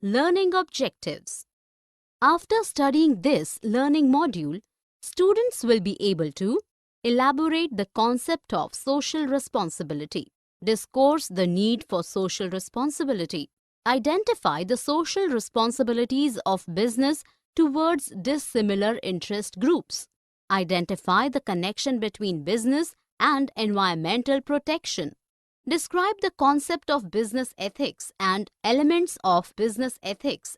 Learning objectives. After studying this learning module, students will be able to elaborate the concept of social responsibility, discourse the need for social responsibility, identify the social responsibilities of business towards dissimilar interest groups, identify the connection between business and environmental protection, describe the concept of business ethics and elements of business ethics,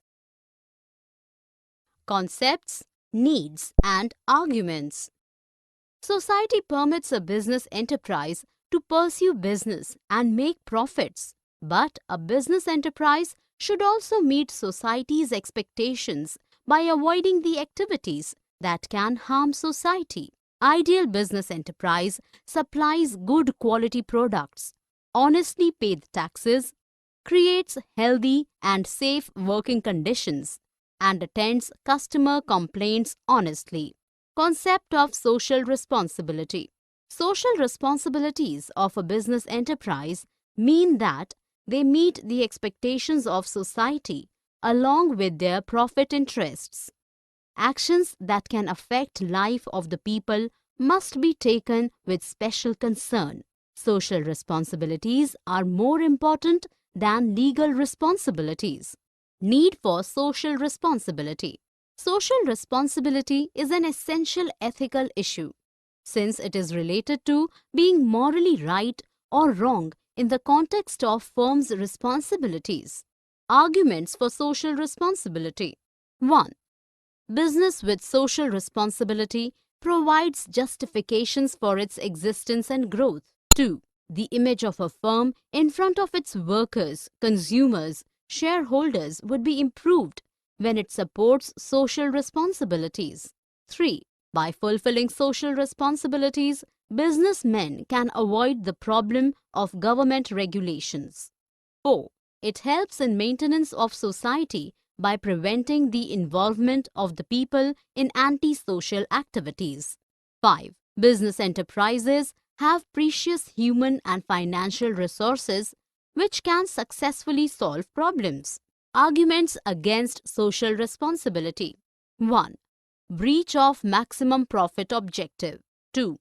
concepts, needs, and arguments. Society permits a business enterprise to pursue business and make profits, but a business enterprise should also meet society's expectations by avoiding the activities that can harm society. Ideal business enterprise supplies good quality products, honestly pays taxes, creates healthy and safe working conditions, and attends customer complaints honestly. Concept of social responsibility. Social responsibilities of a business enterprise mean that they meet the expectations of society along with their profit interests. Actions that can affect life of the people must be taken with special concern. Social responsibilities are more important than legal responsibilities. Need for social responsibility. Social responsibility is an essential ethical issue, since it is related to being morally right or wrong in the context of firms' responsibilities. Arguments for social responsibility. 1. Business with social responsibility provides justifications for its existence and growth. 2. The image of a firm in front of its workers, consumers, shareholders would be improved when it supports social responsibilities. 3. By fulfilling social responsibilities, businessmen can avoid the problem of government regulations. 4. It helps in maintenance of society by preventing the involvement of the people in anti-social activities. 5. Business enterprises have precious human and financial resources which can successfully solve problems. Arguments against social responsibility. 1. Breach of maximum profit objective. 2.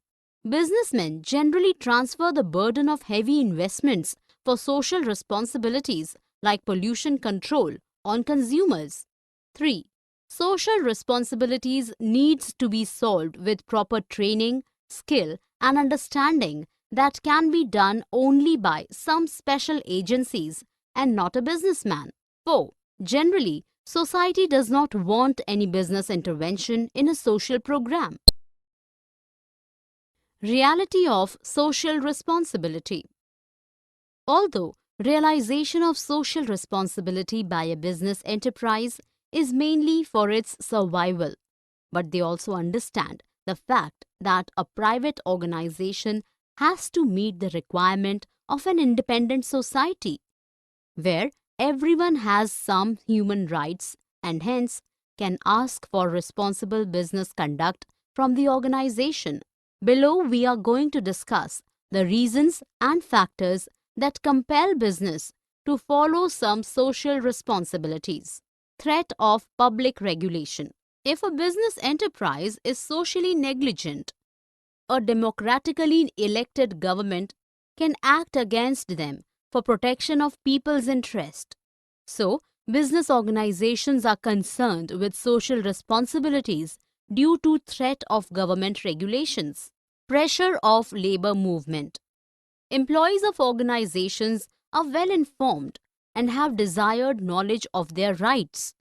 Businessmen generally transfer the burden of heavy investments for social responsibilities like pollution control on consumers. 3. Social responsibilities needs to be solved with proper training, skill and understanding that can be done only by some special agencies and not a businessman. 4. Generally, society does not want any business intervention in a social program. Reality of social responsibility. Although realization of social responsibility by a business enterprise is mainly for its survival, but they also understand the fact that a private organization has to meet the requirement of an independent society, where everyone has some human rights and hence can ask for responsible business conduct from the organization. Below, we are going to discuss the reasons and factors that compel business to follow some social responsibilities. Threat of public regulation. If a business enterprise is socially negligent, a democratically elected government can act against them for protection of people's interest. So, business organizations are concerned with social responsibilities due to threat of government regulations. Pressure of labor movement. Employees of organizations are well informed and have desired knowledge of their rights.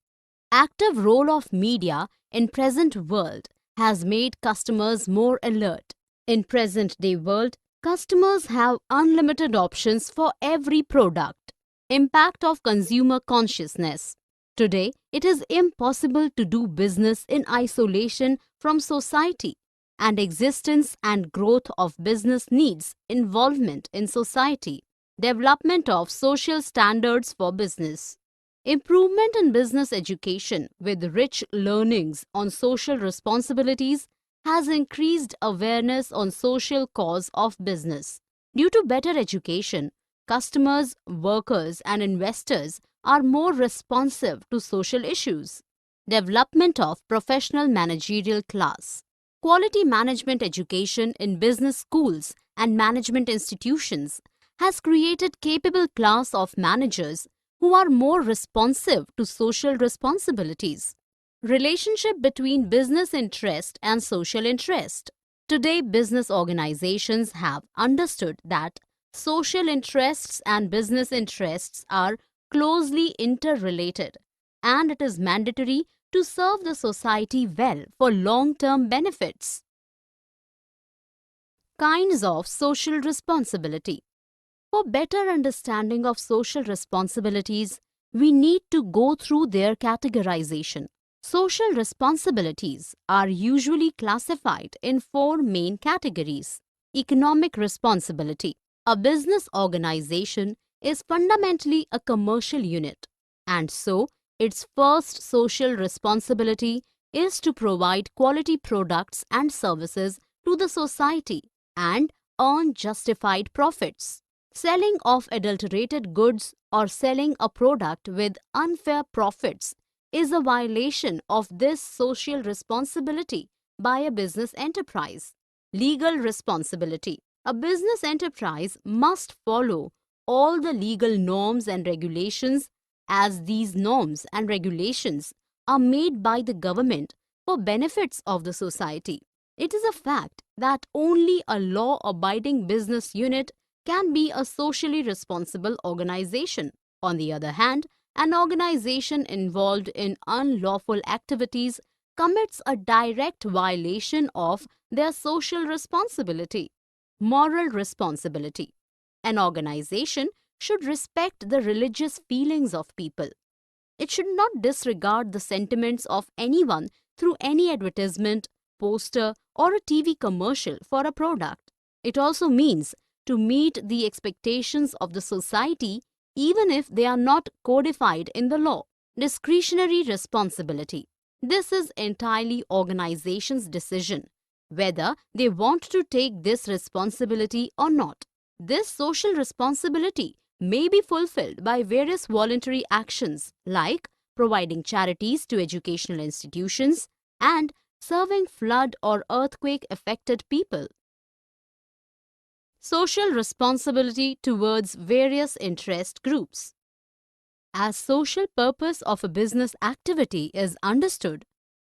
Active role of media in present world has made customers more alert. In present day world, customers have unlimited options for every product. Impact of consumer consciousness. Today, it is impossible to do business in isolation from society, and existence and growth of business needs involvement in society. Development of social standards for business. Improvement in business education with rich learnings on social responsibilities has increased awareness on social cause of business. Due to better education, customers, workers, and investors are more responsive to social issues. Development of professional managerial class. Quality management education in business schools and management institutions has created capable class of managers who are more responsive to social responsibilities. Relationship between business interest and social interest. Today, business organizations have understood that social interests and business interests are closely interrelated, and it is mandatory to serve the society well for long-term benefits. Kinds of social responsibility. For better understanding of social responsibilities, we need to go through their categorization. Social responsibilities are usually classified in four main categories. Economic responsibility. A business organization is fundamentally a commercial unit, and so its first social responsibility is to provide quality products and services to the society and earn justified profits. Selling of adulterated goods or selling a product with unfair profits is a violation of this social responsibility by a business enterprise. Legal responsibility. A business enterprise must follow all the legal norms and regulations, as these norms and regulations are made by the government for benefits of the society. It is a fact that only a law-abiding business unit can be a socially responsible organization. On the other hand, an organization involved in unlawful activities commits a direct violation of their social responsibility. Moral responsibility. An organization should respect the religious feelings of people. It should not disregard the sentiments of anyone through any advertisement, poster, or a TV commercial for a product. It also means to meet the expectations of the society even if they are not codified in the law. Discretionary responsibility. This is entirely organization's decision whether they want to take this responsibility or not. This social responsibility may be fulfilled by various voluntary actions like providing charities to educational institutions and serving flood or earthquake affected people. Social responsibility towards various interest groups. As social purpose of a business activity is understood,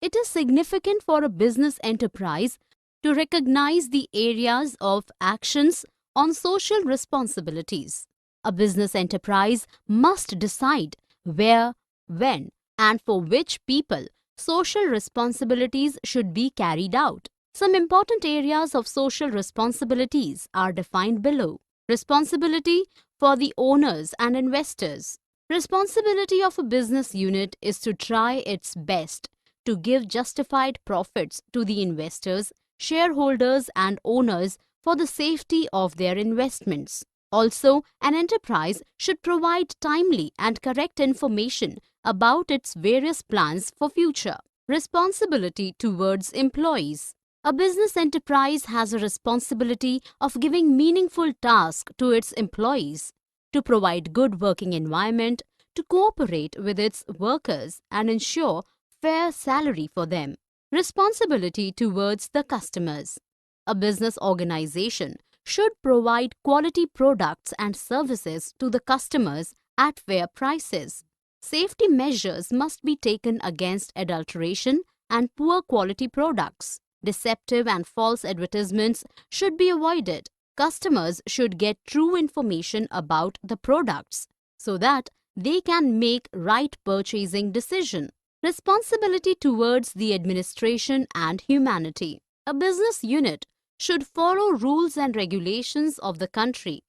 it is significant for a business enterprise to recognize the areas of actions on social responsibilities. A business enterprise must decide where, when, and for which people social responsibilities should be carried out. Some important areas of social responsibilities are defined below. Responsibility for the owners and investors. Responsibility of a business unit is to try its best to give justified profits to the investors, shareholders, and owners for the safety of their investments. Also, an enterprise should provide timely and correct information about its various plans for future. Responsibility towards employees. A business enterprise has a responsibility of giving meaningful tasks to its employees, to provide good working environment, to cooperate with its workers and ensure fair salary for them. Responsibility towards the customers. A business organization should provide quality products and services to the customers at fair prices. Safety measures must be taken against adulteration and poor quality products. Deceptive and false advertisements should be avoided. Customers should get true information about the products so that they can make right purchasing decision. Responsibility towards the administration and humanity. A business unit should follow rules and regulations of the country,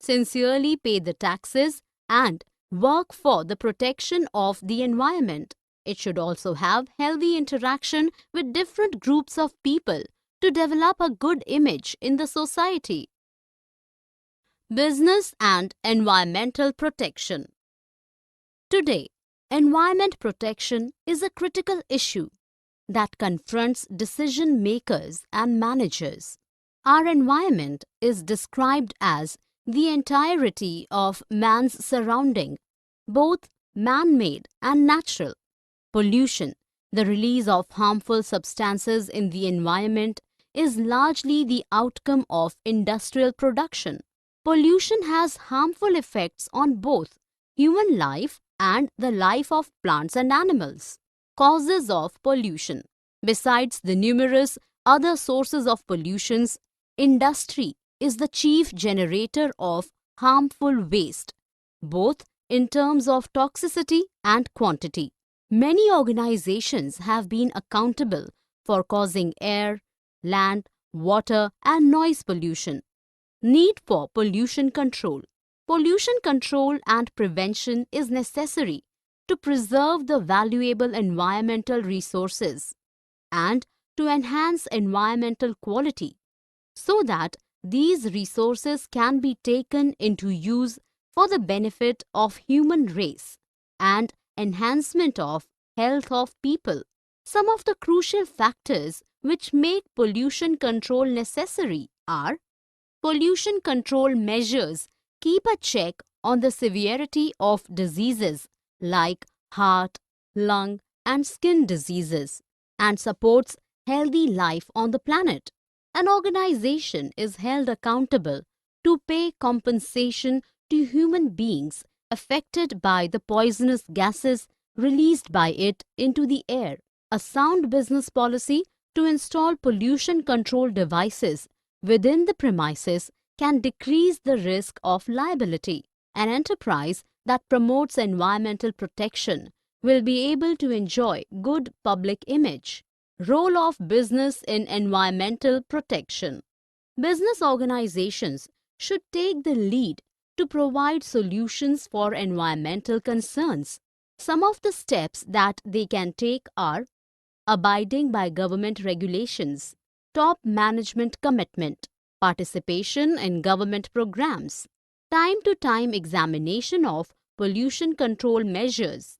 sincerely pay the taxes, and work for the protection of the environment. It should also have healthy interaction with different groups of people to develop a good image in the society. Business and environmental protection. Today, environment protection is a critical issue that confronts decision makers and managers. Our environment is described as the entirety of man's surrounding, both man-made and natural. Pollution, the release of harmful substances in the environment, is largely the outcome of industrial production. Pollution has harmful effects on both human life and the life of plants and animals. Causes of pollution. Besides the numerous other sources of pollutions, industry is the chief generator of harmful waste, both in terms of toxicity and quantity. Many organizations have been accountable for causing air, land, water, and noise pollution. Need for pollution control. Pollution control and prevention is necessary to preserve the valuable environmental resources and to enhance environmental quality so that these resources can be taken into use for the benefit of human race and enhancement of health of people. Some of the crucial factors which make pollution control necessary are: pollution control measures keep a check on the severity of diseases like heart, lung, and skin diseases and supports healthy life on the planet. An organization is held accountable to pay compensation to human beings affected by the poisonous gases released by it into the air. A sound business policy to install pollution control devices within the premises can decrease the risk of liability. An enterprise that promotes environmental protection will be able to enjoy good public image. Role of business in environmental protection. Business organizations should take the lead to provide solutions for environmental concerns. Some of the steps that they can take are: abiding by government regulations, top management commitment, participation in government programs, time-to-time examination of pollution control measures,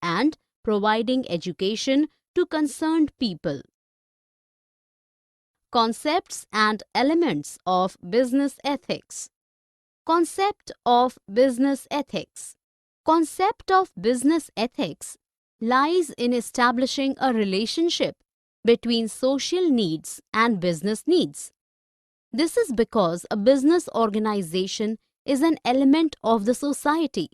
and providing education to concerned people. Concepts and elements of business ethics. Concept of business ethics. Concept of business ethics lies in establishing a relationship between social needs and business needs. This is because a business organization is an element of the society.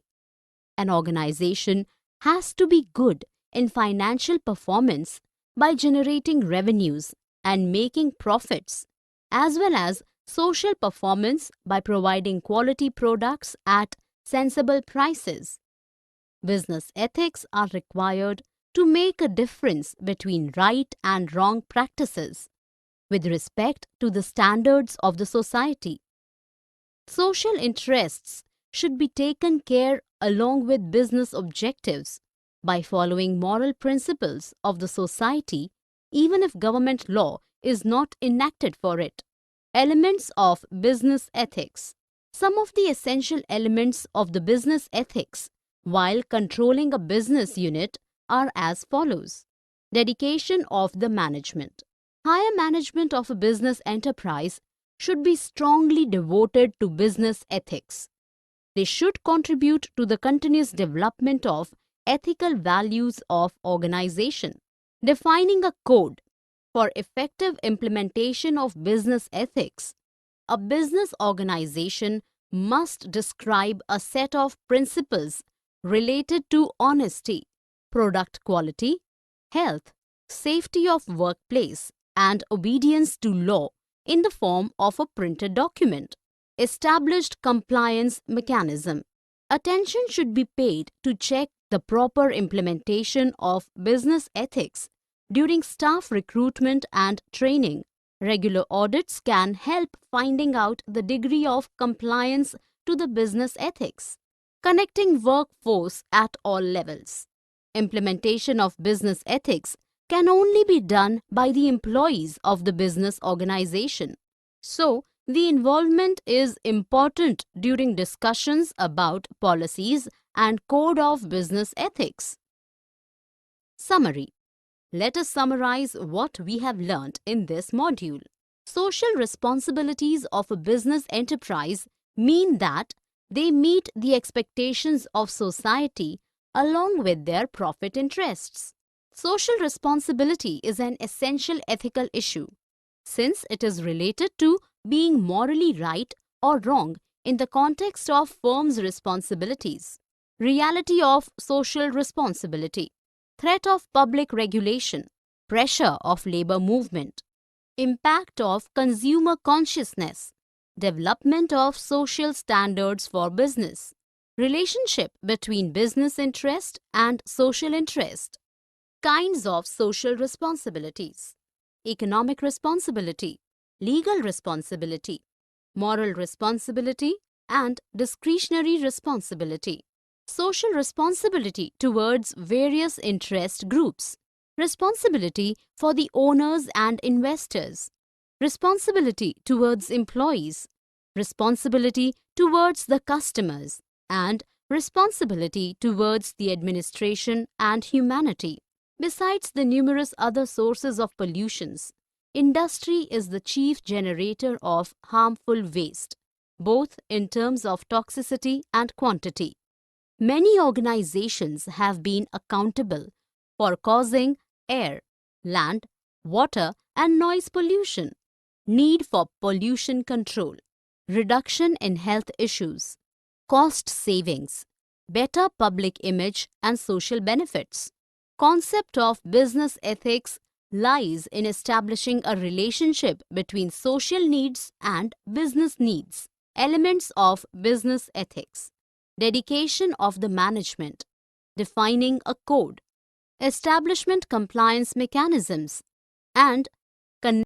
An organization has to be good in financial performance by generating revenues and making profits, as well as social performance by providing quality products at sensible prices. Business ethics are required to make a difference between right and wrong practices with respect to the standards of the society. Social interests should be taken care along with business objectives by following moral principles of the society even if government law is not enacted for it. Elements of business ethics. Some of the essential elements of the business ethics while controlling a business unit are as follows. Dedication of the management. Higher management of a business enterprise should be strongly devoted to business ethics. They should contribute to the continuous development of ethical values of organization. Defining a code for effective implementation of business ethics. A business organization must describe a set of principles related to honesty, product quality, health, safety of workplace, and obedience to law in the form of a printed document. Established compliance mechanism. Attention should be paid to check the proper implementation of business ethics during staff recruitment and training. Regular audits can help finding out the degree of compliance to the business ethics. Connecting workforce at all levels. Implementation of business ethics can only be done by the employees of the business organization. So, the involvement is important during discussions about policies and code of business ethics. Summary. Let us summarize what we have learnt in this module. Social responsibilities of a business enterprise mean that they meet the expectations of society along with their profit interests. Social responsibility is an essential ethical issue since it is related to being morally right or wrong in the context of firms' responsibilities. Reality of social responsibility, threat of public regulation, pressure of labor movement, impact of consumer consciousness, development of social standards for business, relationship between business interest and social interest, kinds of social responsibilities, economic responsibility, legal responsibility, moral responsibility, and discretionary responsibility. Social responsibility towards various interest groups, responsibility for the owners and investors, responsibility towards employees, responsibility towards the customers, and responsibility towards the administration and humanity. Besides the numerous other sources of pollutions, industry is the chief generator of harmful waste, both in terms of toxicity and quantity. Many organizations have been accountable for causing air, land, water, and noise pollution, need for pollution control, reduction in health issues, cost savings, better public image and social benefits. Concept of business ethics lies in establishing a relationship between social needs and business needs. Elements of business ethics. Dedication of the management. Defining a code. Establishment compliance mechanisms. And